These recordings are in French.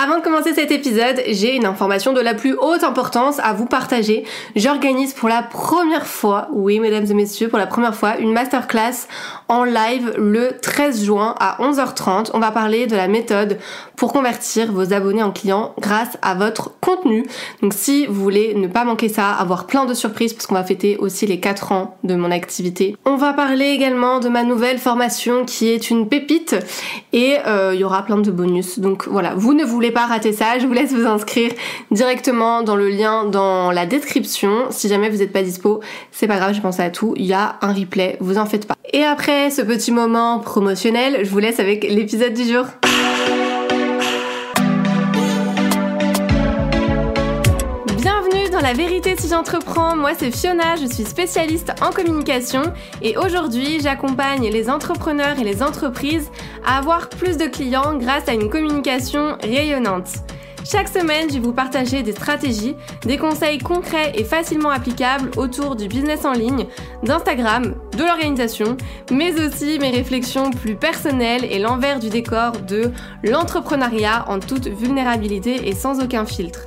Avant de commencer cet épisode, j'ai une information de la plus haute importance à vous partager. J'organise pour la première fois, oui mesdames et messieurs, pour la première fois, une masterclass en live le 13 juin à 11h30. On va parler de la méthode pour convertir vos abonnés en clients grâce à votre contenu. Donc si vous voulez ne pas manquer ça, avoir plein de surprises parce qu'on va fêter aussi les 4 ans de mon activité. On va parler également de ma nouvelle formation qui est une pépite et il y aura plein de bonus. Donc voilà, vous ne voulez pas rater ça, je vous laisse vous inscrire directement dans le lien dans la description. Si jamais vous n'êtes pas dispo, c'est pas grave, j'ai pensé à tout, il y a un replay, vous en faites pas. Et après ce petit moment promotionnel, je vous laisse avec l'épisode du jour. Bienvenue dans La Vérité si j'entreprends, moi c'est Fiona, je suis spécialiste en communication et aujourd'hui j'accompagne les entrepreneurs et les entreprises à avoir plus de clients grâce à une communication rayonnante. Chaque semaine, je vais vous partager des stratégies, des conseils concrets et facilement applicables autour du business en ligne, d'Instagram, de l'organisation, mais aussi mes réflexions plus personnelles et l'envers du décor de l'entrepreneuriat en toute vulnérabilité et sans aucun filtre.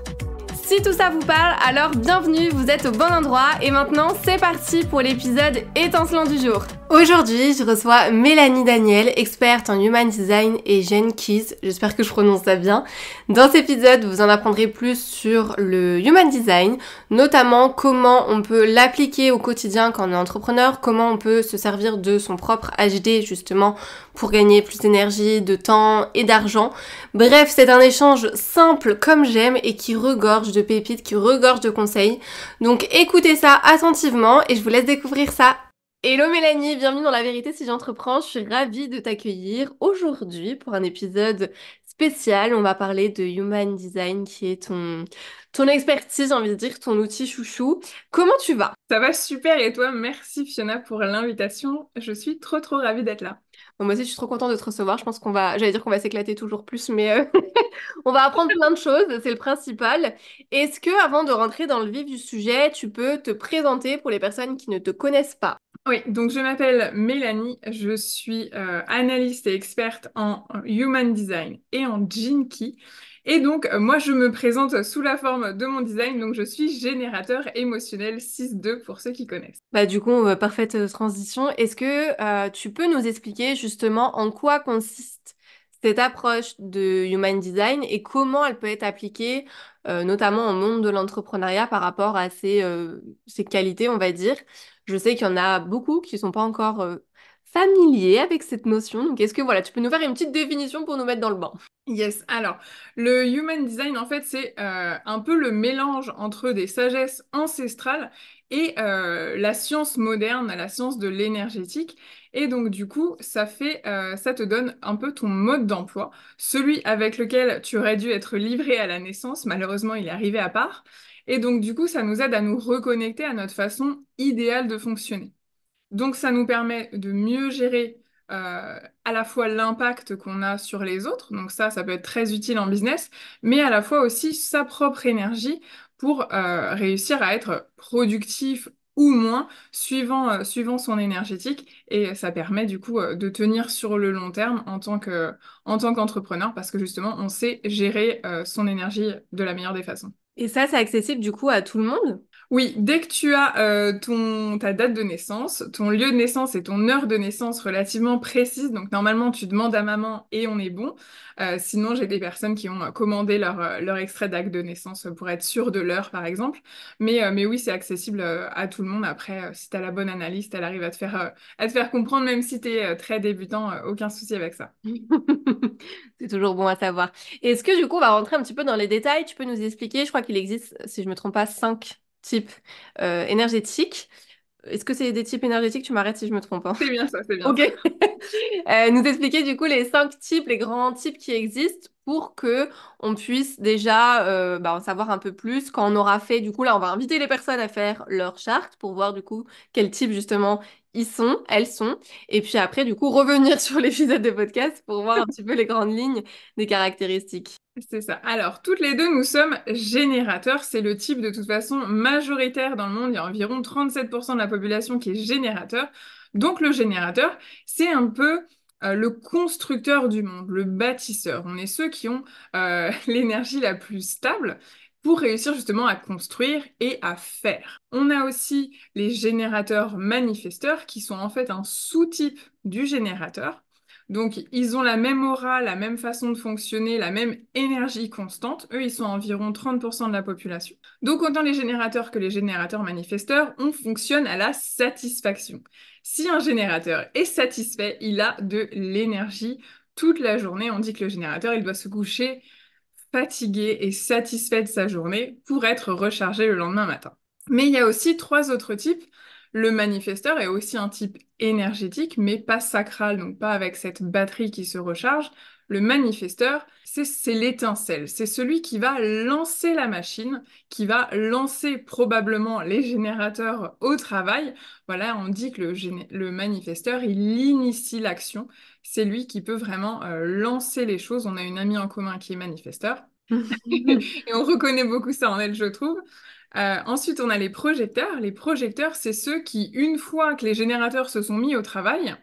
Si tout ça vous parle, alors bienvenue, vous êtes au bon endroit et maintenant c'est parti pour l'épisode étincelant du jour. Aujourd'hui, je reçois Mélanie Daniel, experte en Human Design et Gene Keys, j'espère que je prononce ça bien. Dans cet épisode, vous en apprendrez plus sur le Human Design, notamment comment on peut l'appliquer au quotidien quand on est entrepreneur, comment on peut se servir de son propre HD justement pour gagner plus d'énergie, de temps et d'argent. Bref, c'est un échange simple comme j'aime et qui regorge de pépites, qui regorge de conseils. Donc écoutez ça attentivement et je vous laisse découvrir ça. Hello Mélanie, bienvenue dans La Vérité si j'entreprends. Je suis ravie de t'accueillir aujourd'hui pour un épisode spécial. On va parler de Human Design qui est ton expertise, j'ai envie de dire, ton outil chouchou. Comment tu vas? Ça va super et toi, merci Fiona pour l'invitation. Je suis trop ravie d'être là. Bon, moi aussi, je suis trop contente de te recevoir. Je pense j'allais dire qu'on va s'éclater toujours plus, mais on va apprendre plein de choses, c'est le principal. Est-ce que, avant de rentrer dans le vif du sujet, tu peux te présenter pour les personnes qui ne te connaissent pas? Oui, donc je m'appelle Mélanie, je suis analyste et experte en Human Design et en Gene Key. Et donc, moi, je me présente sous la forme de mon design, donc je suis générateur émotionnel 6-2 pour ceux qui connaissent. Bah du coup, parfaite transition. Est-ce que tu peux nous expliquer justement en quoi consiste cette approche de Human Design et comment elle peut être appliquée notamment au monde de l'entrepreneuriat par rapport à ses qualités, on va dire. Je sais qu'il y en a beaucoup qui sont pas encore familiers avec cette notion. Donc est-ce que voilà, tu peux nous faire une petite définition pour nous mettre dans le bain? Yes, alors le Human Design en fait c'est un peu le mélange entre des sagesses ancestrales et la science moderne, la science de l'énergétique. Et donc du coup ça te donne un peu ton mode d'emploi, celui avec lequel tu aurais dû être livré à la naissance, malheureusement il est arrivé à part. Et donc du coup ça nous aide à nous reconnecter à notre façon idéale de fonctionner. Donc, ça nous permet de mieux gérer à la fois l'impact qu'on a sur les autres, donc ça peut être très utile en business, mais à la fois aussi sa propre énergie pour réussir à être productif ou moins suivant son énergétique. Et ça permet du coup de tenir sur le long terme en tant qu'entrepreneur parce que justement, on sait gérer son énergie de la meilleure des façons. Et ça, c'est accessible du coup à tout le monde? Oui, dès que tu as ta date de naissance, ton lieu de naissance et ton heure de naissance relativement précises, donc normalement tu demandes à maman et on est bon. Sinon, j'ai des personnes qui ont commandé leur extrait d'acte de naissance pour être sûr de l'heure, par exemple. Mais oui, c'est accessible à tout le monde. Après, si tu as la bonne analyste, elle arrive à te faire comprendre, même si tu es très débutant, aucun souci avec ça. C'est toujours bon à savoir. Est-ce que du coup, on va rentrer un petit peu dans les détails? Tu peux nous expliquer, je crois qu'il existe, si je me trompe pas, 5 types énergétiques. Est-ce que c'est des types énergétiques? Tu m'arrêtes si je me trompe, hein. C'est bien ça, c'est bien Ok. ça. Nous expliquer du coup les 5 types, les grands types qui existent pour que on puisse déjà en savoir un peu plus quand on aura fait. Du coup, là, on va inviter les personnes à faire leur charte pour voir du coup quel type justement ils sont, elles sont. Et puis après, du coup, revenir sur l'épisode de podcast pour voir un petit peu les grandes lignes des caractéristiques. C'est ça. Alors, toutes les deux, nous sommes générateurs. C'est le type de toute façon majoritaire dans le monde. Il y a environ 37% de la population qui est générateur. Donc, le générateur, c'est un peu le constructeur du monde, le bâtisseur. On est ceux qui ont l'énergie la plus stable pour réussir justement à construire et à faire. On a aussi les générateurs manifesteurs qui sont en fait un sous-type du générateur. Donc, ils ont la même aura, la même façon de fonctionner, la même énergie constante. Eux, ils sont environ 30% de la population. Donc, autant les générateurs que les générateurs manifesteurs, on fonctionne à la satisfaction. Si un générateur est satisfait, il a de l'énergie toute la journée. On dit que le générateur, il doit se coucher fatigué et satisfait de sa journée pour être rechargé le lendemain matin. Mais il y a aussi trois autres types. Le manifesteur est aussi un type énergétique, mais pas sacral, donc pas avec cette batterie qui se recharge. Le manifesteur, c'est l'étincelle, c'est celui qui va lancer la machine, qui va lancer probablement les générateurs au travail. Voilà, on dit que le manifesteur, il initie l'action. C'est lui qui peut vraiment lancer les choses. On a une amie en commun qui est manifesteur. Et on reconnaît beaucoup ça en elle, je trouve. Ensuite, on a les projecteurs. Les projecteurs, c'est ceux qui, une fois que les générateurs se sont mis au travail,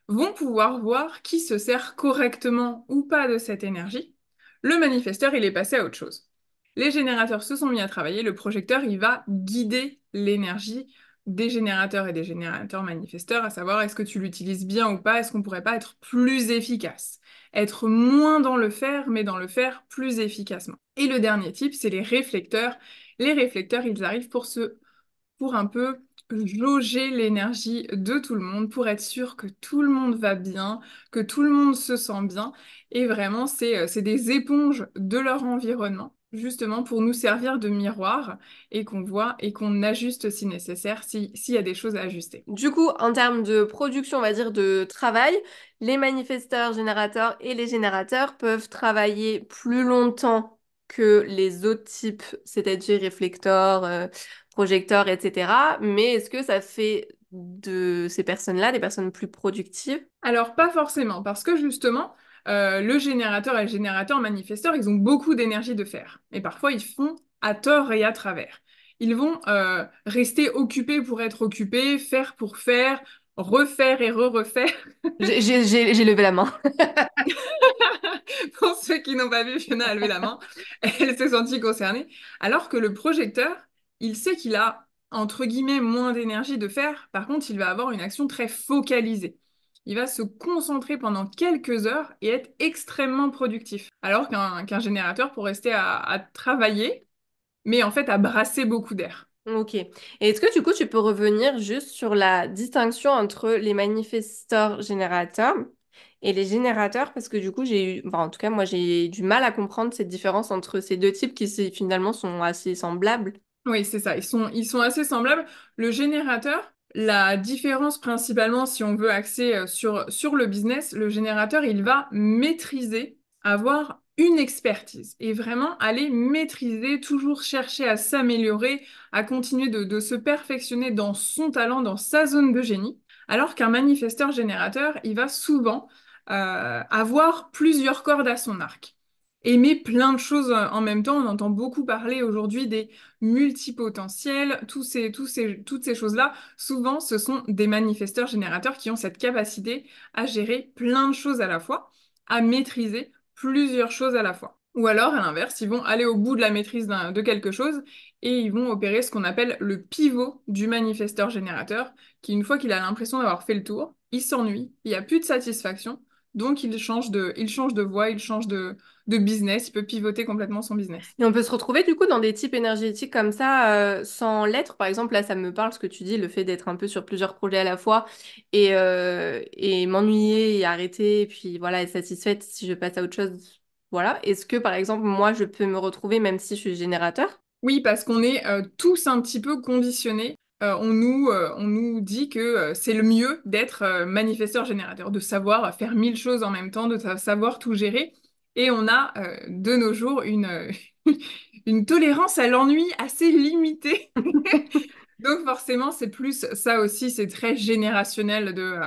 vont pouvoir voir qui se sert correctement ou pas de cette énergie. Le manifesteur, il est passé à autre chose. Les générateurs se sont mis à travailler, le projecteur, il va guider l'énergie des générateurs et des générateurs manifesteurs, à savoir est-ce que tu l'utilises bien ou pas, est-ce qu'on pourrait pas être plus efficace, être moins dans le faire, mais dans le faire plus efficacement. Et le dernier type, c'est les réflecteurs. Les réflecteurs, ils arrivent pour un peu jauger l'énergie de tout le monde, pour être sûr que tout le monde va bien, que tout le monde se sent bien. Et vraiment, c'est des éponges de leur environnement, justement pour nous servir de miroir et qu'on voit et qu'on ajuste si nécessaire, s'il y a des choses à ajuster. Du coup, en termes de production, on va dire de travail, les manifesteurs, générateurs et les générateurs peuvent travailler plus longtemps que les autres types, c'est-à-dire réflecteurs, projecteurs, etc. Mais est-ce que ça fait de ces personnes-là des personnes plus productives? Alors, pas forcément, parce que justement, le générateur et le générateur manifesteur, ils ont beaucoup d'énergie de fer. Et parfois, ils font à tort et à travers. Ils vont rester occupés pour être occupés, faire pour faire, refaire et re-refaire. J'ai levé la main. Pour ceux qui n'ont pas vu, Fiona a levé la main. Elle s'est sentie concernée. Alors que le projecteur, il sait qu'il a, entre guillemets, moins d'énergie de fer. Par contre, il va avoir une action très focalisée. Il va se concentrer pendant quelques heures et être extrêmement productif. Alors qu'un générateur pour rester à travailler, mais en fait à brasser beaucoup d'air. Ok. Et est-ce que du coup, tu peux revenir juste sur la distinction entre les manifesteurs générateurs et les générateurs? Parce que du coup, enfin, en tout cas, moi, j'ai du mal à comprendre cette différence entre ces deux types qui finalement sont assez semblables. Oui, c'est ça. Ils sont assez semblables. Le générateur, la différence principalement, si on veut axer sur le business, le générateur, il va maîtriser, avoir une expertise et vraiment aller maîtriser, toujours chercher à s'améliorer, à continuer de se perfectionner dans son talent, dans sa zone de génie. Alors qu'un manifesteur générateur, il va souvent avoir plusieurs cordes à son arc. Aimer plein de choses en même temps. On entend beaucoup parler aujourd'hui des multipotentiels, toutes ces choses-là. Souvent, ce sont des manifesteurs générateurs qui ont cette capacité à gérer plein de choses à la fois, à maîtriser plusieurs choses à la fois. Ou alors, à l'inverse, ils vont aller au bout de la maîtrise de quelque chose et ils vont opérer ce qu'on appelle le pivot du manifesteur générateur, qui, une fois qu'il a l'impression d'avoir fait le tour, il s'ennuie, il n'y a plus de satisfaction, donc il change de voie, il change de business, il peut pivoter complètement son business. Et on peut se retrouver du coup dans des types énergétiques comme ça, sans l'être. Par exemple, là, ça me parle ce que tu dis, le fait d'être un peu sur plusieurs projets à la fois et m'ennuyer et arrêter, et puis voilà, être satisfaite si je passe à autre chose. Voilà. Est-ce que par exemple, moi, je peux me retrouver même si je suis générateur? Oui, parce qu'on est tous un petit peu conditionnés. On nous dit que c'est le mieux d'être manifesteur générateur, de savoir faire mille choses en même temps, de savoir tout gérer. Et on a de nos jours une tolérance à l'ennui assez limitée. Donc forcément, c'est plus ça aussi, c'est très générationnel de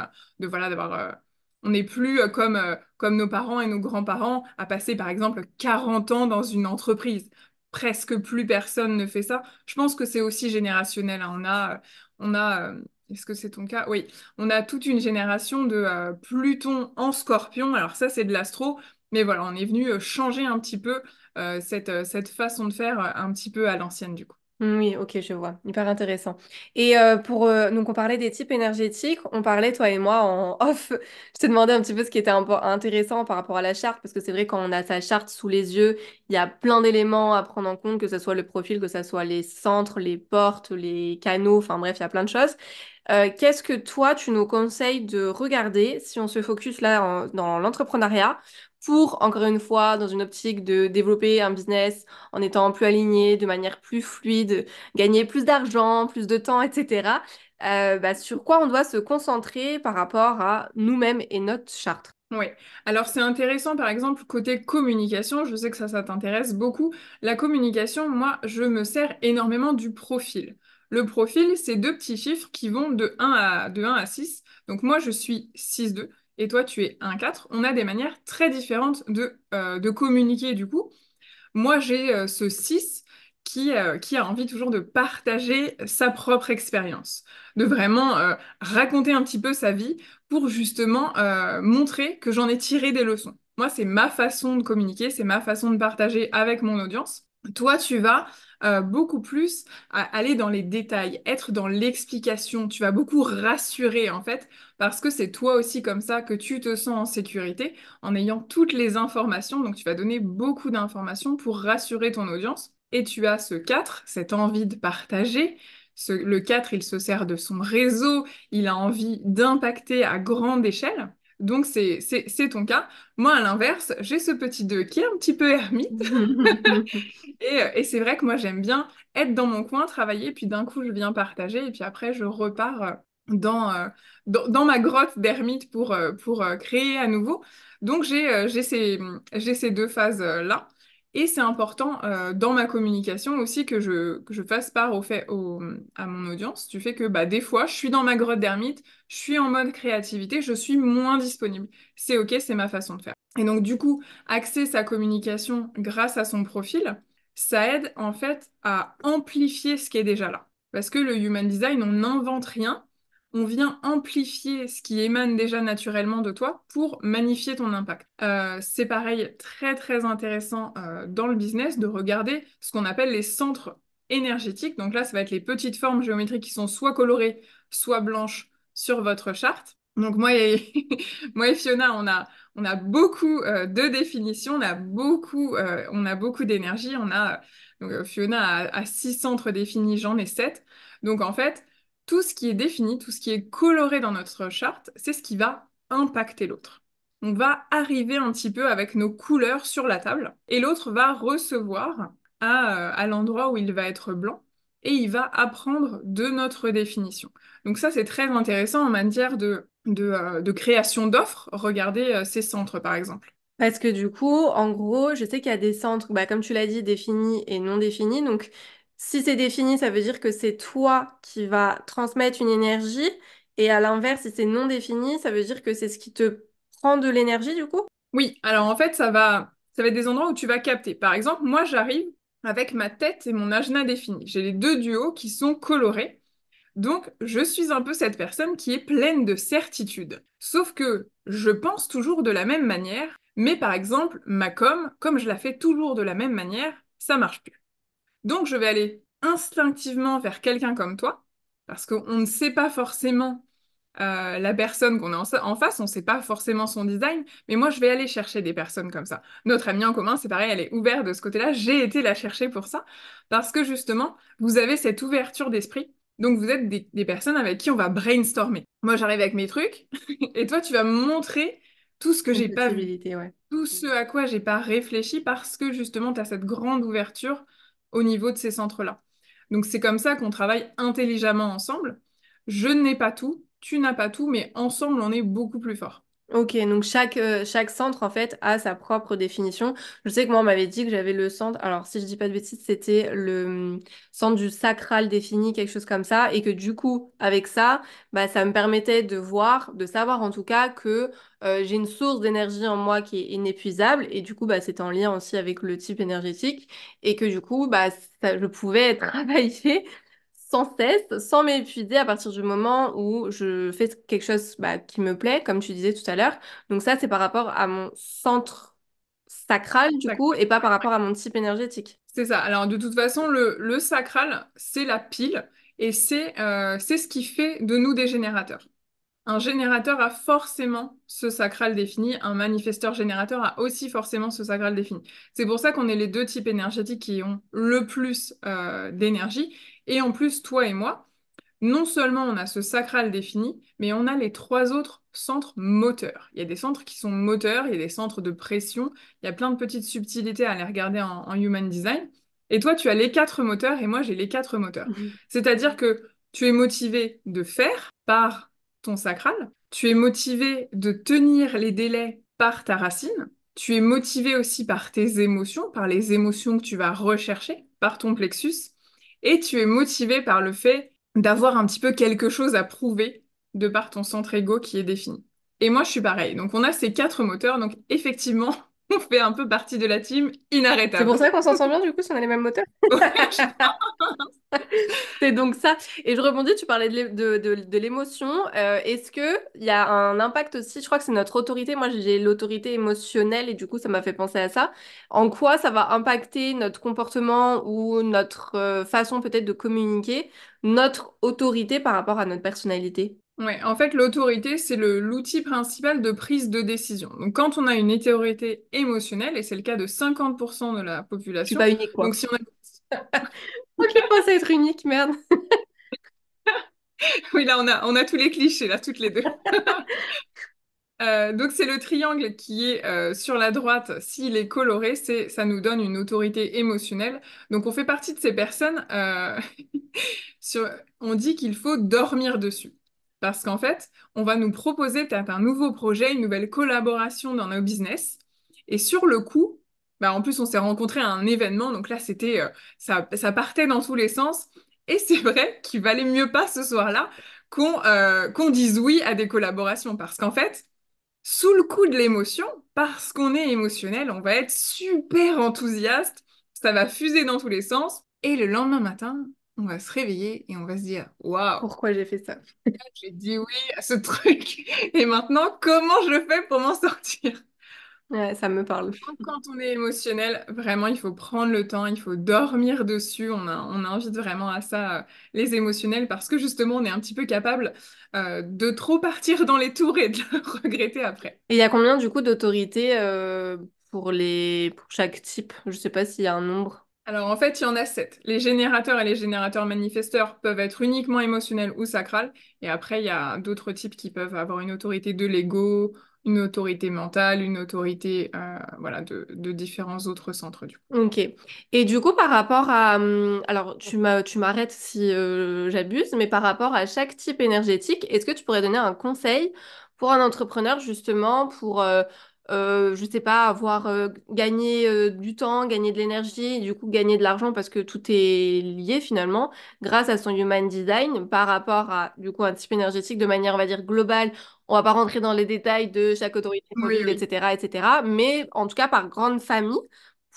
voilà d'avoir. On n'est plus comme nos parents et nos grands-parents à passer par exemple 40 ans dans une entreprise. Presque plus personne ne fait ça. Je pense que c'est aussi générationnel, hein. On a Est-ce que c'est ton cas? Oui, on a toute une génération de Pluton en Scorpion. Alors ça, c'est de l'astro, mais voilà, on est venu changer un petit peu cette façon de faire un petit peu à l'ancienne du coup. Oui, ok, je vois. Hyper intéressant. Et donc on parlait des types énergétiques, on parlait toi et moi en off. Je t'ai demandé un petit peu ce qui était intéressant par rapport à la charte, parce que c'est vrai quand on a sa charte sous les yeux, il y a plein d'éléments à prendre en compte, que ce soit le profil, que ce soit les centres, les portes, les canaux, enfin bref, il y a plein de choses. Qu'est-ce que toi tu nous conseilles de regarder si on se focus là dans l'entrepreneuriat pour, encore une fois, dans une optique de développer un business en étant plus aligné, de manière plus fluide, gagner plus d'argent, plus de temps, etc. Sur quoi on doit se concentrer par rapport à nous-mêmes et notre charte. Oui, alors c'est intéressant par exemple côté communication, je sais que ça t'intéresse beaucoup. La communication, moi je me sers énormément du profil. Le profil, c'est deux petits chiffres qui vont de 1 à 6. Donc moi je suis 6,2 et toi tu es 1,4. On a des manières très différentes de communiquer du coup. Moi, j'ai ce 6 qui a envie toujours de partager sa propre expérience, de vraiment raconter un petit peu sa vie pour justement montrer que j'en ai tiré des leçons. Moi, c'est ma façon de communiquer, c'est ma façon de partager avec mon audience. Toi, tu vas beaucoup plus aller dans les détails, être dans l'explication. Tu vas beaucoup rassurer en fait, parce que c'est toi aussi comme ça que tu te sens en sécurité en ayant toutes les informations. Donc, tu vas donner beaucoup d'informations pour rassurer ton audience. Et tu as ce 4, cette envie de partager. Le 4, il se sert de son réseau, il a envie d'impacter à grande échelle. Donc, c'est ton cas. Moi, à l'inverse, j'ai ce petit 2 qui est un petit peu ermite. Et c'est vrai que moi, j'aime bien être dans mon coin, travailler, puis d'un coup, je viens partager, et puis après, je repars dans, euh, dans ma grotte d'ermite pour créer à nouveau. Donc, j'ai ces deux phases-là. Et c'est important dans ma communication aussi que je fasse part à mon audience du fait que bah, des fois, je suis dans ma grotte d'ermite, je suis en mode créativité, je suis moins disponible. C'est OK, c'est ma façon de faire. Et donc, du coup, axer sa communication grâce à son profil, ça aide en fait à amplifier ce qui est déjà là. Parce que le human design, on n'invente rien, on vient amplifier ce qui émane déjà naturellement de toi pour magnifier ton impact. C'est pareil, très très intéressant dans le business de regarder ce qu'on appelle les centres énergétiques. Donc là, ça va être les petites formes géométriques qui sont soit colorées, soit blanches sur votre charte. Donc moi et Fiona, on a beaucoup de définitions, on a beaucoup d'énergie. Fiona a 6 centres définis, j'en ai 7. Donc en fait, tout ce qui est défini, tout ce qui est coloré dans notre charte, c'est ce qui va impacter l'autre. On va arriver un petit peu avec nos couleurs sur la table et l'autre va recevoir à l'endroit où il va être blanc et il va apprendre de notre définition. Donc ça, c'est très intéressant en matière de création d'offres. Regardez ces centres, par exemple. Parce que du coup, en gros, je sais qu'il y a des centres, bah, comme tu l'as dit, définis et non définis. Donc, si c'est défini, ça veut dire que c'est toi qui vas transmettre une énergie. Et à l'inverse, si c'est non défini, ça veut dire que c'est ce qui te prend de l'énergie, du coup. Oui, alors en fait, ça va être des endroits où tu vas capter. Par exemple, moi, j'arrive avec ma tête et mon ajna défini. J'ai les deux duos qui sont colorés. Donc, je suis un peu cette personne qui est pleine de certitude. Sauf que je pense toujours de la même manière, mais par exemple, ma com, comme je la fais toujours de la même manière, ça marche plus. Donc, je vais aller instinctivement vers quelqu'un comme toi, parce qu'on ne sait pas forcément la personne qu'on a en face, on ne sait pas forcément son design, mais moi, je vais aller chercher des personnes comme ça. Notre amie en commun, c'est pareil, elle est ouverte de ce côté-là. J'ai été la chercher pour ça, parce que justement, vous avez cette ouverture d'esprit. Donc, vous êtes des personnes avec qui on va brainstormer. Moi, j'arrive avec mes trucs, et toi, tu vas me montrer tout ce que Une j'ai pas vu, possibilité, ouais. tout ce à quoi j'ai pas réfléchi, parce que justement, tu as cette grande ouverture au niveau de ces centres-là. Donc, c'est comme ça qu'on travaille intelligemment ensemble. Je n'ai pas tout, tu n'as pas tout, mais ensemble, on est beaucoup plus fort. Ok, donc chaque centre en fait a sa propre définition. Je sais que moi on m'avait dit que j'avais le centre, alors si je dis pas de bêtises, c'était le centre du sacral défini, quelque chose comme ça, et que du coup avec ça, bah, ça me permettait de voir, de savoir en tout cas que j'ai une source d'énergie en moi qui est inépuisable, et du coup bah, c'était en lien aussi avec le type énergétique, et que du coup bah, je pouvais travailler sans cesse, sans m'épuiser à partir du moment où je fais quelque chose qui me plaît, comme tu disais tout à l'heure. Donc ça, c'est par rapport à mon centre sacral, du coup, et pas par rapport à mon type énergétique. C'est ça. Alors, de toute façon, le sacral, c'est la pile et c'est ce qui fait de nous des générateurs. Un générateur a forcément ce sacral défini, un manifesteur générateur a aussi forcément ce sacral défini. C'est pour ça qu'on est les deux types énergétiques qui ont le plus d'énergie. Et en plus, toi et moi, non seulement on a ce sacral défini, mais on a les trois autres centres moteurs. Il y a des centres qui sont moteurs, il y a des centres de pression, il y a plein de petites subtilités à aller regarder en Human Design. Et toi, tu as les quatre moteurs et moi, j'ai les quatre moteurs. Mhm. C'est-à-dire que tu es motivé de faire par ton sacral, tu es motivé de tenir les délais par ta racine, tu es motivé aussi par tes émotions, par les émotions que tu vas rechercher, par ton plexus, et tu es motivé par le fait d'avoir un petit peu quelque chose à prouver de par ton centre ego qui est défini. Et moi, je suis pareil. Donc, on a ces quatre moteurs. Donc, effectivement, on fait un peu partie de la team C'est pour inarrêtable. ça qu'on s'entend bien, du coup, si on a les mêmes moteurs. Ouais, je C'est donc ça. Et je rebondis, tu parlais de l'émotion. Est-ce que il y a un impact aussi? Je crois que c'est notre autorité. Moi, j'ai l'autorité émotionnelle et du coup, ça m'a fait penser à ça. En quoi ça va impacter notre comportement ou notre façon peut-être de communiquer, notre autorité par rapport à notre personnalité? Ouais, en fait, l'autorité, c'est l'outil principal de prise de décision. Donc, quand on a une autorité émotionnelle, et c'est le cas de 50% de la Je suis population, pas unique, donc quoi. si on a... Moi qui pense être unique, merde. Oui, là, on a tous les clichés, là, toutes les deux. Donc c'est le triangle qui est sur la droite, s'il est coloré, ça nous donne une autorité émotionnelle. Donc on fait partie de ces personnes, sur, on dit qu'il faut dormir dessus. Parce qu'en fait, on va nous proposer peut-être un nouveau projet, une nouvelle collaboration dans nos business. Et sur le coup, bah, en plus on s'est rencontrés à un événement, donc là ça partait dans tous les sens. Et c'est vrai qu'il valait mieux pas ce soir-là qu'on dise oui à des collaborations. Parce qu'en fait, sous le coup de l'émotion, parce qu'on est émotionnel, on va être super enthousiaste, ça va fuser dans tous les sens, et le lendemain matin, on va se réveiller et on va se dire, waouh, Pourquoi j'ai fait ça? j'ai dit oui à ce truc, et maintenant, comment je fais pour m'en sortir? Ouais, ça me parle. Donc, quand on est émotionnel, vraiment, il faut prendre le temps, il faut dormir dessus. On invite vraiment à ça, les émotionnels, parce que justement, on est un petit peu capable, de trop partir dans les tours et de le regretter après. Et il y a combien du coup d'autorité pour chaque type? Je sais pas s'il y a un nombre. Alors en fait, il y en a sept. Les générateurs et les générateurs manifesteurs peuvent être uniquement émotionnels ou sacrales. Et après, il y a d'autres types qui peuvent avoir une autorité de l'ego, une autorité mentale, une autorité voilà, de différents autres centres du coup. Ok. Et du coup, par rapport à... alors, tu m'arrêtes si j'abuse, mais par rapport à chaque type énergétique, est-ce que tu pourrais donner un conseil pour un entrepreneur, justement, pour, je sais pas, avoir gagné du temps, gagner de l'énergie, et du coup, gagner de l'argent, parce que tout est lié, finalement, grâce à son human design, par rapport à, du coup, un type énergétique de manière, on va dire, globale. On va pas rentrer dans les détails de chaque autorité Oui, mobile, oui. etc., etc., mais en tout cas, par grande famille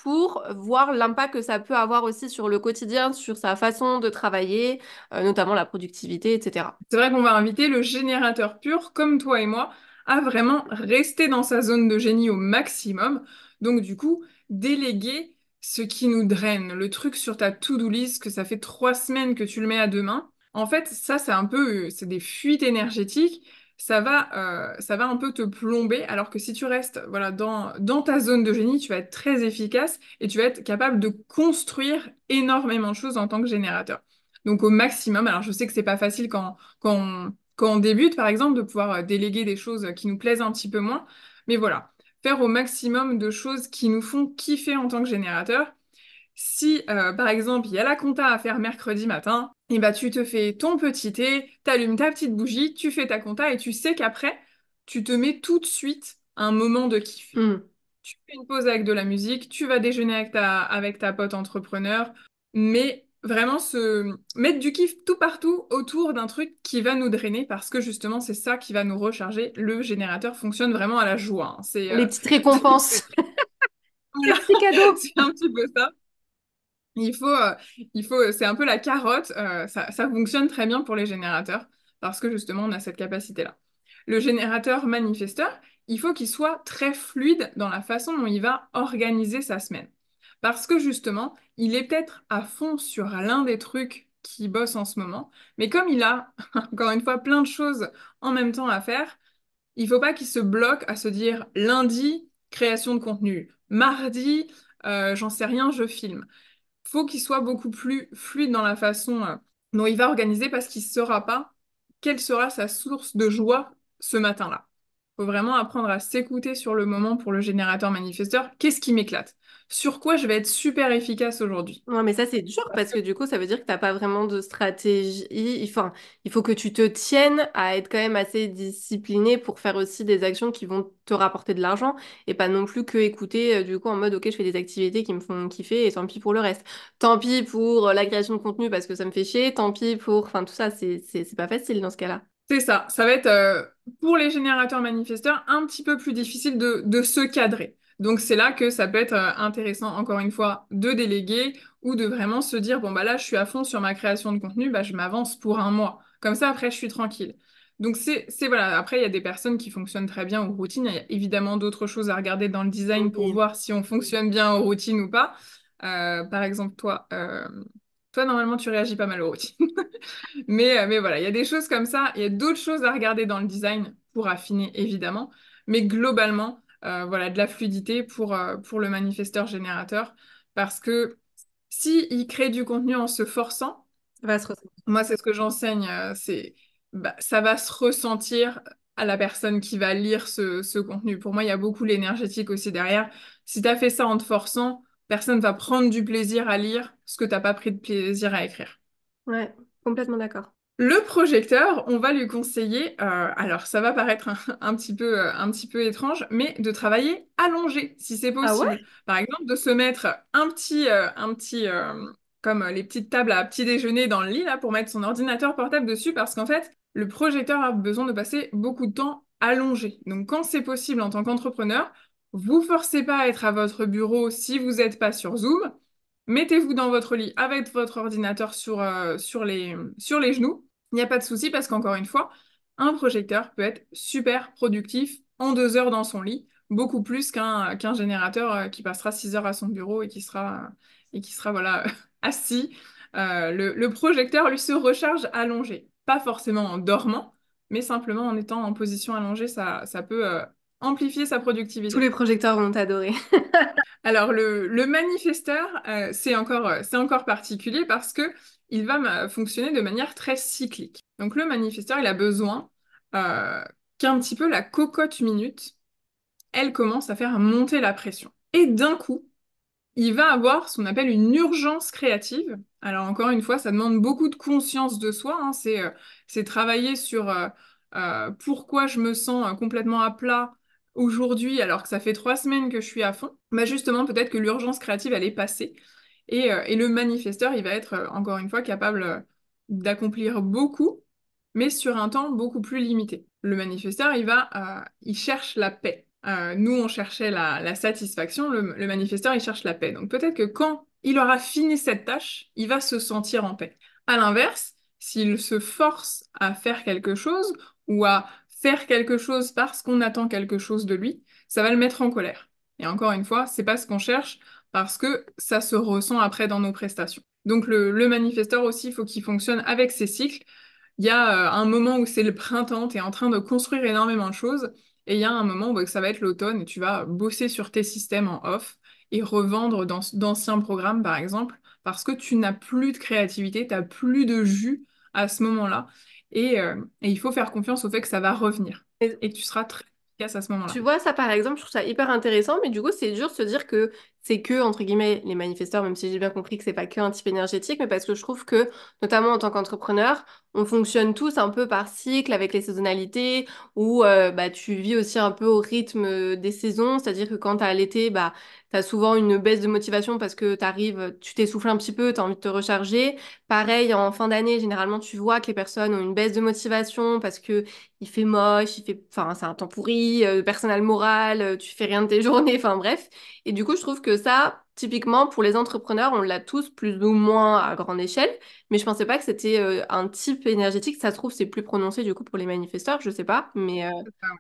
pour voir l'impact que ça peut avoir aussi sur le quotidien, sur sa façon de travailler, notamment la productivité, etc. C'est vrai qu'on va inviter le générateur pur, comme toi et moi, à vraiment rester dans sa zone de génie au maximum. Donc du coup, déléguer ce qui nous draine, le truc sur ta to-do list que ça fait 3 semaines que tu le mets à demain. En fait, ça, c'est un peu, c'est des fuites énergétiques. Ça va un peu te plomber, alors que si tu restes, voilà, dans ta zone de génie, tu vas être très efficace et tu vas être capable de construire énormément de choses en tant que générateur. Donc au maximum, alors je sais que c'est pas facile quand on débute, par exemple, de pouvoir déléguer des choses qui nous plaisent un petit peu moins. Mais voilà, faire au maximum de choses qui nous font kiffer en tant que générateur. Si, par exemple, il y a la compta à faire mercredi matin, et bah, tu te fais ton petit thé, t'allumes ta petite bougie, tu fais ta compta et tu sais qu'après, tu te mets tout de suite un moment de kiff. Hmm. Tu fais une pause avec de la musique, tu vas déjeuner avec ta pote entrepreneur, mais vraiment se mettre du kiff tout partout autour d'un truc qui va nous drainer parce que justement c'est ça qui va nous recharger. Le générateur fonctionne vraiment à la joie, hein. Les petites C'est- récompenses, les voilà, petits cadeaux. c'est un petit peu ça. c'est un peu la carotte, ça fonctionne très bien pour les générateurs, parce que justement, on a cette capacité-là. Le générateur manifesteur, il faut qu'il soit très fluide dans la façon dont il va organiser sa semaine. Parce que justement, il est peut-être à fond sur l'un des trucs qui bosse en ce moment, mais comme il a, encore une fois, plein de choses en même temps à faire, il faut pas qu'il se bloque à se dire lundi, création de contenu, mardi, j'en sais rien, je filme. Faut qu'il soit beaucoup plus fluide dans la façon dont il va organiser parce qu'il ne saura pas quelle sera sa source de joie ce matin-là. Faut vraiment apprendre à s'écouter sur le moment pour le générateur manifesteur. Qu'est-ce qui m'éclate? Sur quoi je vais être super efficace aujourd'hui? Non, mais ça, c'est dur parce que du coup, ça veut dire que t'as pas vraiment de stratégie. Enfin, il faut que tu te tiennes à être quand même assez discipliné pour faire aussi des actions qui vont te rapporter de l'argent et pas non plus que écouter du coup en mode, ok, je fais des activités qui me font kiffer et tant pis pour le reste. Tant pis pour la création de contenu parce que ça me fait chier, tant pis pour, enfin, tout ça, c'est pas facile dans ce cas-là. C'est ça, ça va être pour les générateurs manifesteurs un petit peu plus difficile de se cadrer. Donc c'est là que ça peut être intéressant, encore une fois, de déléguer ou de vraiment se dire, bon bah là je suis à fond sur ma création de contenu, bah je m'avance pour un mois. Comme ça après je suis tranquille. Donc voilà, après il y a des personnes qui fonctionnent très bien aux routines, il y a évidemment d'autres choses à regarder dans le design pour Oui. voir si on fonctionne bien aux routines ou pas. Par exemple toi normalement tu réagis pas mal aux routines. Mais voilà, il y a des choses comme ça, il y a d'autres choses à regarder dans le design pour affiner évidemment, mais globalement, voilà, de la fluidité pour le manifesteur générateur, parce que si il crée du contenu en se forçant, Ça va se ressentir. moi c'est ce que j'enseigne, ça va se ressentir à la personne qui va lire ce contenu. Pour moi, il y a beaucoup l'énergétique aussi derrière. Si tu as fait ça en te forçant, personne va prendre du plaisir à lire ce que t'as pas pris de plaisir à écrire. Ouais, complètement d'accord. Le projecteur, on va lui conseiller, alors ça va paraître un petit peu étrange, mais de travailler allongé si c'est Ah possible. ouais? Par exemple, de se mettre comme les petites tables à petit déjeuner dans le lit là pour mettre son ordinateur portable dessus, parce qu'en fait, le projecteur a besoin de passer beaucoup de temps allongé. Donc, quand c'est possible en tant qu'entrepreneur, vous forcez pas à être à votre bureau si vous n'êtes pas sur Zoom. Mettez-vous dans votre lit avec votre ordinateur sur les genoux. Il n'y a pas de souci parce qu'encore une fois, un projecteur peut être super productif en 2 heures dans son lit, beaucoup plus qu'un générateur qui passera 6 heures à son bureau et qui sera voilà, assis. Le projecteur, lui, se recharge allongé. Pas forcément en dormant, mais simplement en étant en position allongée, ça peut amplifier sa Tous productivité. les projecteurs vont t'adorer. Alors le manifesteur, c'est encore particulier parce que il va fonctionner de manière très cyclique. Donc le manifesteur, il a besoin euh, qu'un petit peu la cocotte minute, elle commence à faire monter la pression. Et d'un coup, il va avoir ce qu'on appelle une urgence créative. Alors encore une fois, ça demande beaucoup de conscience de soi, hein. C'est travailler sur pourquoi je me sens complètement à plat aujourd'hui alors que ça fait 3 semaines que je suis à fond. Bah justement, peut-être que l'urgence créative, elle est passée. Et le manifesteur, il va être encore une fois capable d'accomplir beaucoup, mais sur un temps beaucoup plus limité. Le manifesteur, il cherche la paix. Nous, on cherchait la satisfaction. Le manifesteur, il cherche la paix. Donc peut-être que quand il aura fini cette tâche, il va se sentir en paix. À l'inverse, s'il se force à faire quelque chose ou à faire quelque chose parce qu'on attend quelque chose de lui, ça va le mettre en colère. Et encore une fois, c'est pas ce qu'on cherche parce que ça se ressent après dans nos prestations. Donc le manifesteur aussi, il faut qu'il fonctionne avec ses cycles. Il y a un moment où c'est le printemps, tu es en train de construire énormément de choses, et il y a un moment où ça va être l'automne et tu vas bosser sur tes systèmes en off et revendre d'anciens programmes, par exemple, parce que tu n'as plus de créativité, tu n'as plus de jus à ce moment-là. Et il faut faire confiance au fait que ça va revenir et que tu seras très efficace à ce Tu moment-là. vois, ça par exemple, je trouve ça hyper intéressant, mais du coup, c'est dur de se dire que c'est que, entre guillemets, les manifesteurs, même si j'ai bien compris que c'est pas que un type énergétique, mais parce que je trouve que, notamment en tant qu'entrepreneur, on fonctionne tous un peu par cycle avec les saisonnalités, où bah, tu vis aussi un peu au rythme des saisons, c'est-à-dire que quand t'as l'été, bah, as souvent une baisse de motivation parce que t'arrives, tu t'essouffles un petit peu, tu as envie de te recharger. Pareil, en fin d'année, généralement, tu vois que les personnes ont une baisse de motivation parce que il fait moche, enfin, c'est un temps pourri, personne n'a le moral, tu fais rien de tes journées, enfin bref. Et du coup, je trouve que ça, typiquement, pour les entrepreneurs, on l'a tous plus ou moins à grande échelle. Mais je pensais pas que c'était un type énergétique. Ça se trouve, c'est plus prononcé du coup pour les manifesteurs, je sais pas, mais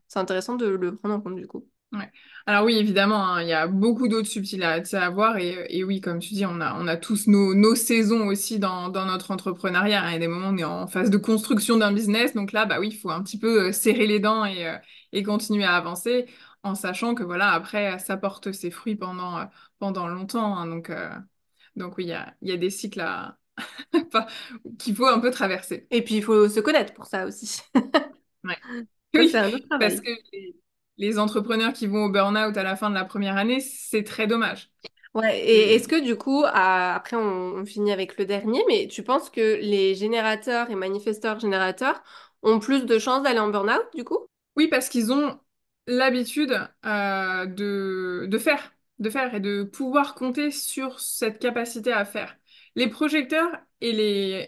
c'est intéressant de le prendre en compte du coup. Ouais. Alors oui, évidemment, hein, il y a beaucoup d'autres subtilités à voir et oui, comme tu dis, on a tous nos saisons aussi dans notre entrepreneuriat, hein. Il y a des moments où on est en phase de construction d'un business, donc là, bah oui, il faut un petit peu serrer les dents et continuer à avancer en sachant que voilà, après, ça porte ses fruits pendant longtemps, hein. Donc oui, il y a des cycles enfin, qu'il faut un peu traverser. Et puis il faut se connaître pour ça aussi. Ouais. Ça, c'est Oui, un autre parce travail. que les entrepreneurs qui vont au burn-out à la fin de la première année, c'est très dommage. Ouais, et est-ce Et- que du coup, après on finit avec le dernier, mais tu penses que les générateurs et manifesteurs générateurs ont plus de chances d'aller en burn-out du coup? Oui, parce qu'ils ont l'habitude de faire et de pouvoir compter sur cette capacité à faire. Les projecteurs et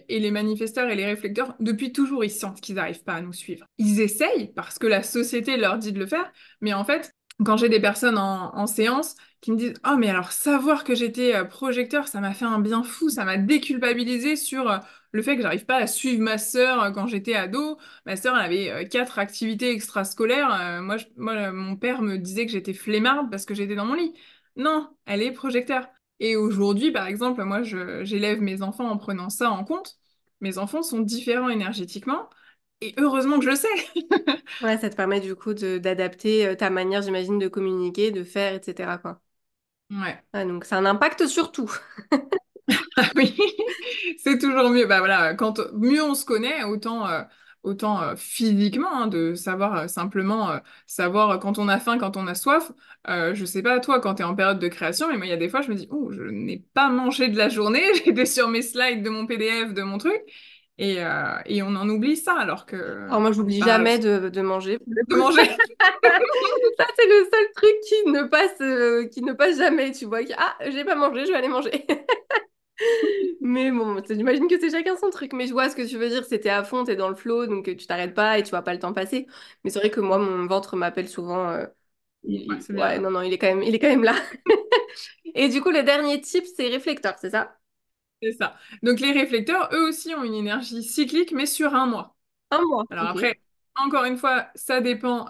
les manifesteurs et les réflecteurs, depuis toujours, ils sentent qu'ils n'arrivent pas à nous suivre. Ils essayent parce que la société leur dit de le faire, mais en fait, quand j'ai des personnes en séance qui me disent «Oh, mais alors savoir que j'étais projecteur, ça m'a fait un bien fou, ça m'a déculpabilisé sur le fait que j'arrive pas à suivre ma sœur quand j'étais ado. Ma sœur, elle avait 4 activités extrascolaires. Mon père me disait que j'étais flemmarde parce que j'étais dans mon lit. Non, elle est projecteur. Et aujourd'hui, par exemple, moi, j'élève mes enfants en prenant ça en compte. Mes enfants sont différents énergétiquement. Et heureusement que je le sais. Ouais, ça te permet du coup d'adapter ta manière, j'imagine, de communiquer, de faire, etc. quoi. Ouais. Ah, donc c'est un impact sur tout. Ah oui, c'est toujours mieux. Bah voilà, quand mieux on se connaît, autant physiquement, hein, de savoir simplement savoir quand on a faim, quand on a soif. Je sais pas toi quand tu es en période de création, mais moi il y a des fois je me dis oh je n'ai pas mangé de la journée, j'étais sur mes slides de mon PDF, de mon truc, et on en oublie ça alors que Alors moi, j'oublie bah jamais de manger. Pour le de coup, manger. ça, c'est le seul truc qui ne passe jamais. Tu vois, ah, j'ai pas mangé, je vais aller manger. Mais bon, j'imagine que c'est chacun son truc. Mais je vois ce que tu veux dire. C'était à fond, t'es dans le flow, donc tu t'arrêtes pas et tu vois pas le temps passer. Mais c'est vrai que moi, mon ventre m'appelle souvent. Ouais, c'est Ouais, bien. non, non, il est quand même là. Et du coup, le dernier type, c'est réflecteur, c'est ça? C'est ça. Donc les réflecteurs, eux aussi, ont une énergie cyclique, mais sur un mois. Un mois, Alors ok. après, encore une fois, ça dépend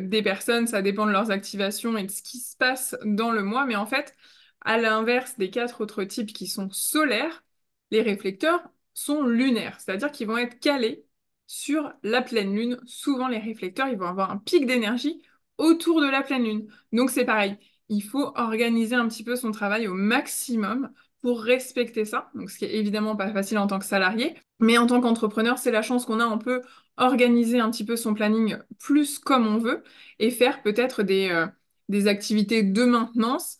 des personnes, ça dépend de leurs activations et de ce qui se passe dans le mois. Mais en fait, à l'inverse des 4 autres types qui sont solaires, les réflecteurs sont lunaires, c'est-à-dire qu'ils vont être calés sur la pleine lune. Souvent, les réflecteurs, ils vont avoir un pic d'énergie autour de la pleine lune. Donc c'est pareil, il faut organiser un petit peu son travail au maximum pour respecter ça. Donc ce qui est évidemment pas facile en tant que salarié. Mais en tant qu'entrepreneur, c'est la chance qu'on a. On peut organiser un petit peu son planning plus comme on veut et faire peut-être des activités de maintenance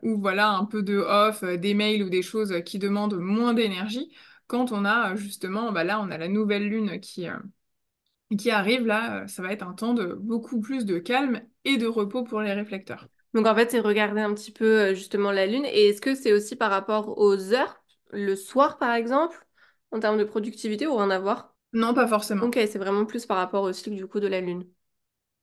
ou voilà un peu de off, des mails ou des choses qui demandent moins d'énergie quand on a justement, bah là on a la nouvelle lune qui arrive, là ça va être un temps de beaucoup plus de calme et de repos pour les réflecteurs. Donc en fait, c'est regarder un petit peu justement la lune. Et est-ce que c'est aussi par rapport aux heures, le soir par exemple, en termes de productivité ou rien à voir? Non, pas forcément. Ok, c'est vraiment plus par rapport au cycle du coup de la lune.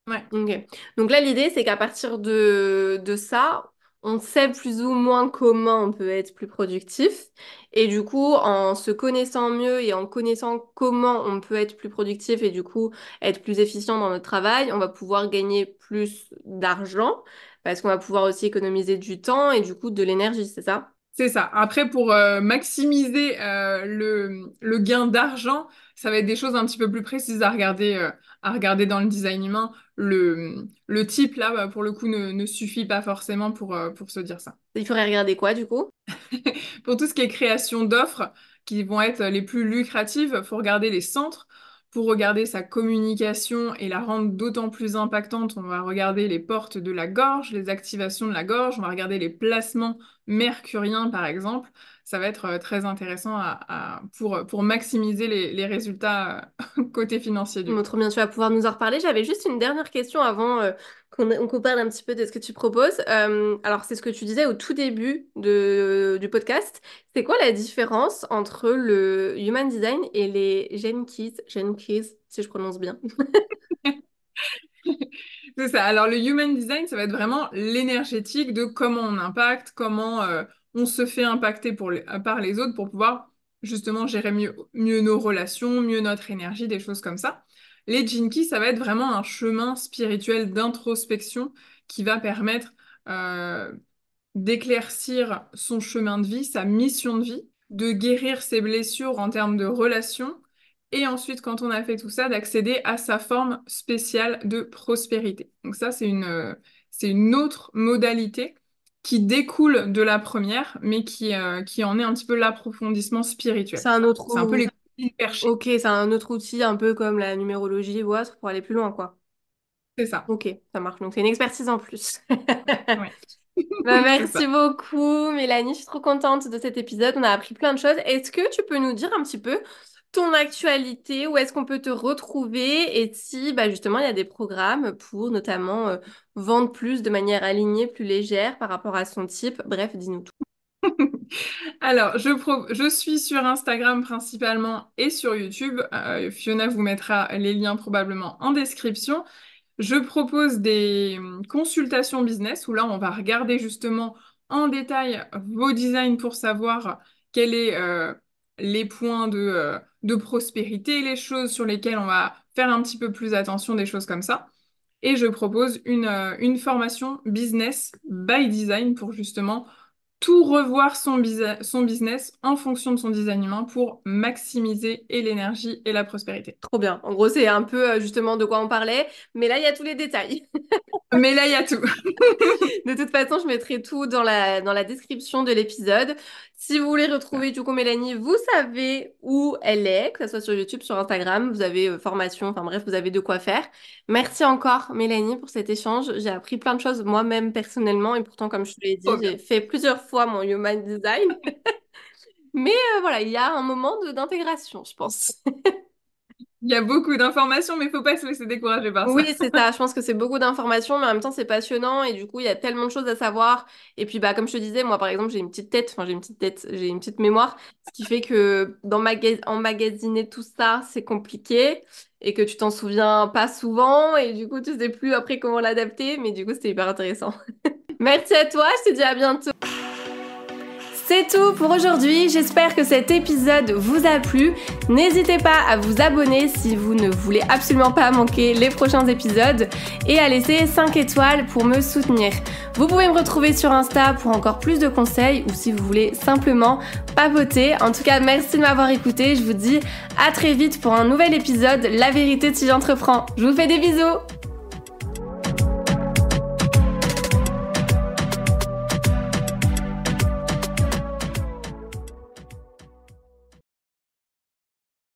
Ouais. Ok. Donc là, l'idée, c'est qu'à partir de ça, on sait plus ou moins comment on peut être plus productif. Et du coup, en se connaissant mieux et en connaissant comment on peut être plus productif et du coup être plus efficient dans notre travail, on va pouvoir gagner plus d'argent parce qu'on va pouvoir aussi économiser du temps et du coup de l'énergie, c'est ça? C'est ça. Après, pour maximiser le gain d'argent, ça va être des choses un petit peu plus précises à regarder dans le design humain. Le type, là, bah, pour le coup, ne suffit pas forcément pour se dire ça. Il faudrait regarder quoi du coup? Pour tout ce qui est création d'offres qui vont être les plus lucratives, il faut regarder les centres. Pour regarder sa communication et la rendre d'autant plus impactante, on va regarder les portes de la gorge, les activations de la gorge, on va regarder les placements mercurien, par exemple, ça va être très intéressant pour maximiser les résultats côté financier, du Bon, coup. trop bien, tu vas pouvoir nous en reparler. J'avais juste une dernière question avant qu'on parle un petit peu de ce que tu proposes. Alors, c'est ce que tu disais au tout début du podcast. C'est quoi la différence entre le Human Design et les Gene Keys, si je prononce bien? C'est ça. Alors, le human design, ça va être vraiment l'énergétique de comment on impacte, comment on se fait impacter par les autres pour pouvoir justement gérer mieux nos relations, mieux notre énergie, des choses comme ça. Les Jinkies, ça va être vraiment un chemin spirituel d'introspection qui va permettre euh, d'éclaircir son chemin de vie, sa mission de vie, de guérir ses blessures en termes de relations, et ensuite, quand on a fait tout ça, d'accéder à sa forme spéciale de prospérité. Donc ça, c'est une autre modalité qui découle de la première, mais qui en est un petit peu l'approfondissement C'est spirituel. un autre... C'est un peu les cousines perchées. Ok, c'est un autre outil un peu comme la numérologie ou autre pour aller plus loin, quoi. C'est ça. Ok, ça marche. Donc, c'est une expertise en plus. Ouais. Bah, C'est merci ça. beaucoup, Mélanie. Je suis trop contente de cet épisode. On a appris plein de choses. Est-ce que tu peux nous dire un petit peu ton actualité? Où est-ce qu'on peut te retrouver? Et si, bah, justement, il y a des programmes pour notamment vendre plus de manière alignée, plus légère par rapport à son type. Bref, dis-nous tout. Alors, je suis sur Instagram principalement et sur YouTube. Fiona vous mettra les liens probablement en description. Je propose des consultations business où là, on va regarder justement en détail vos designs pour savoir quels sont les points de prospérité, les choses sur lesquelles on va faire un petit peu plus attention, des choses comme ça. Et je propose une formation business by design pour justement tout revoir son business en fonction de son designement pour maximiser et l'énergie et la prospérité. Trop bien. En gros, c'est un peu justement de quoi on parlait, mais là, il y a tous les détails. Mais là, il y a tout. De toute façon, je mettrai tout dans la description de l'épisode. Si vous voulez retrouver du coup Mélanie, vous savez où elle est, que ce soit sur YouTube, sur Instagram, vous avez formation, enfin bref, vous avez de quoi faire. Merci encore Mélanie pour cet échange. J'ai appris plein de choses moi-même personnellement et pourtant, comme je te l'ai dit, Trop bien. j'ai fait plusieurs fois mon Human Design. Mais voilà, il y a un moment d'intégration, je pense. Il y a beaucoup d'informations, mais il faut pas se laisser décourager par ça. Oui, c'est ça. Je pense que c'est beaucoup d'informations, mais en même temps, c'est passionnant et du coup, il y a tellement de choses à savoir. Et puis, bah, comme je te disais, moi, par exemple, j'ai une petite tête, enfin, j'ai une petite mémoire, ce qui fait que emmagasiner tout ça, c'est compliqué et que tu t'en souviens pas souvent et du coup, tu sais plus après comment l'adapter, mais du coup, c'était hyper intéressant. Merci à toi, je te dis à bientôt. C'est tout pour aujourd'hui, j'espère que cet épisode vous a plu. N'hésitez pas à vous abonner si vous ne voulez absolument pas manquer les prochains épisodes et à laisser 5 étoiles pour me soutenir. Vous pouvez me retrouver sur Insta pour encore plus de conseils ou si vous voulez simplement papoter. En tout cas, merci de m'avoir écouté. Je vous dis à très vite pour un nouvel épisode La vérité si j'entreprends. Je vous fais des bisous.